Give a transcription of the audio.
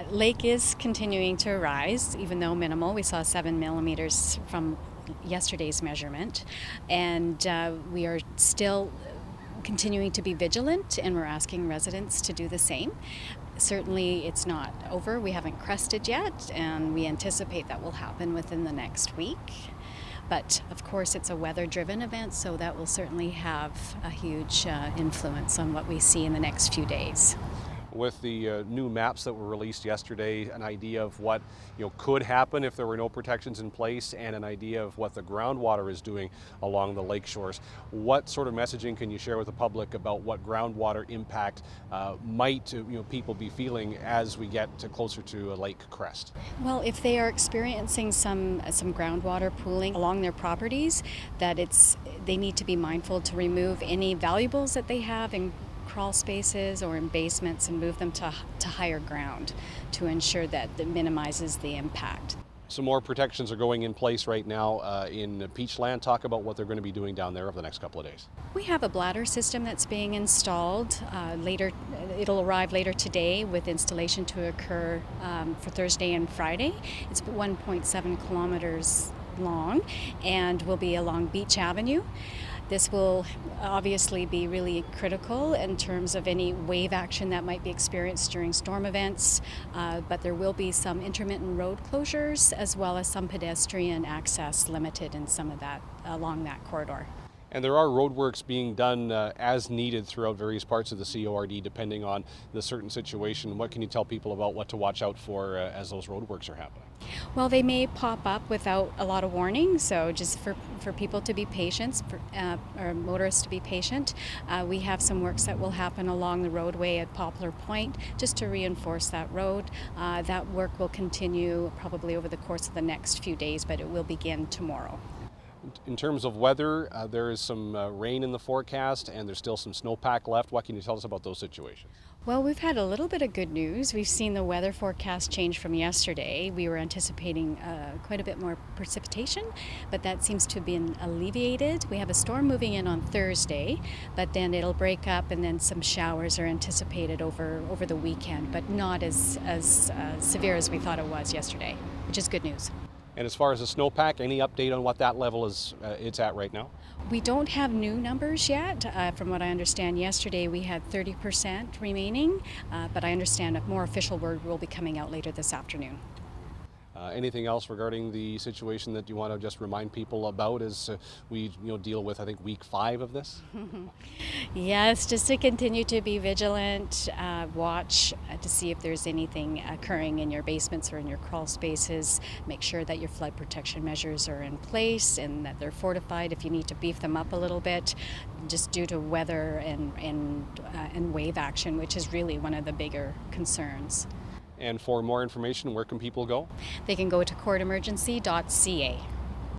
Lake is continuing to rise, even though minimal. We saw 7 millimeters from yesterday's measurement, and we are still continuing to be vigilant, and we're asking residents to do the same. Certainly it's not over. We haven't crested yet, and we anticipate that will happen within the next week. But of course it's a weather-driven event, so that will certainly have a huge influence on what we see in the next few days. With the new maps that were released yesterday, an idea of what could happen if there were no protections in place, and an idea of what the groundwater is doing along the lake shores. What sort of messaging can you share with the public about what groundwater impact might people be feeling as we get closer to a lake crest? Well, if they are experiencing some groundwater pooling along their properties, that they need to be mindful to remove any valuables that they have in crawl spaces or in basements and move them to higher ground to ensure that it minimizes the impact. Some more protections are going in place right now in Peachland. Talk about what they're going to be doing down there over the next couple of days. We have a bladder system that's being installed later. It'll arrive later today, with installation to occur for Thursday and Friday. It's 1.7 kilometers long and will be along Beach Avenue. This will obviously be really critical in terms of any wave action that might be experienced during storm events, but there will be some intermittent road closures as well as some pedestrian access limited in some of that along that corridor. And there are roadworks being done as needed throughout various parts of the CORD depending on the certain situation. What can you tell people about what to watch out for as those roadworks are happening? Well, they may pop up without a lot of warning, so just for people to be patient, or motorists to be patient. We have some works that will happen along the roadway at Poplar Point just to reinforce that road. That work will continue probably over the course of the next few days, but it will begin tomorrow. In terms of weather, there is some rain in the forecast, and there's still some snowpack left. What can you tell us about those situations? Well, we've had a little bit of good news. We've seen the weather forecast change from yesterday. We were anticipating quite a bit more precipitation, but that seems to have been alleviated. We have a storm moving in on Thursday, but then it'll break up, and then some showers are anticipated over the weekend, but not as severe as we thought it was yesterday, which is good news. And as far as the snowpack, any update on what that level is it's at right now? We don't have new numbers yet. From what I understand, yesterday we had 30% remaining, but I understand a more official word will be coming out later this afternoon. Anything else regarding the situation that you want to just remind people about as we deal with, I think, week 5 of this? Yes, just to continue to be vigilant, watch to see if there's anything occurring in your basements or in your crawl spaces. Make sure that your flood protection measures are in place and that they're fortified if you need to beef them up a little bit, just due to weather and wave action, which is really one of the bigger concerns. And for more information, where can people go? They can go to courtemergency.ca.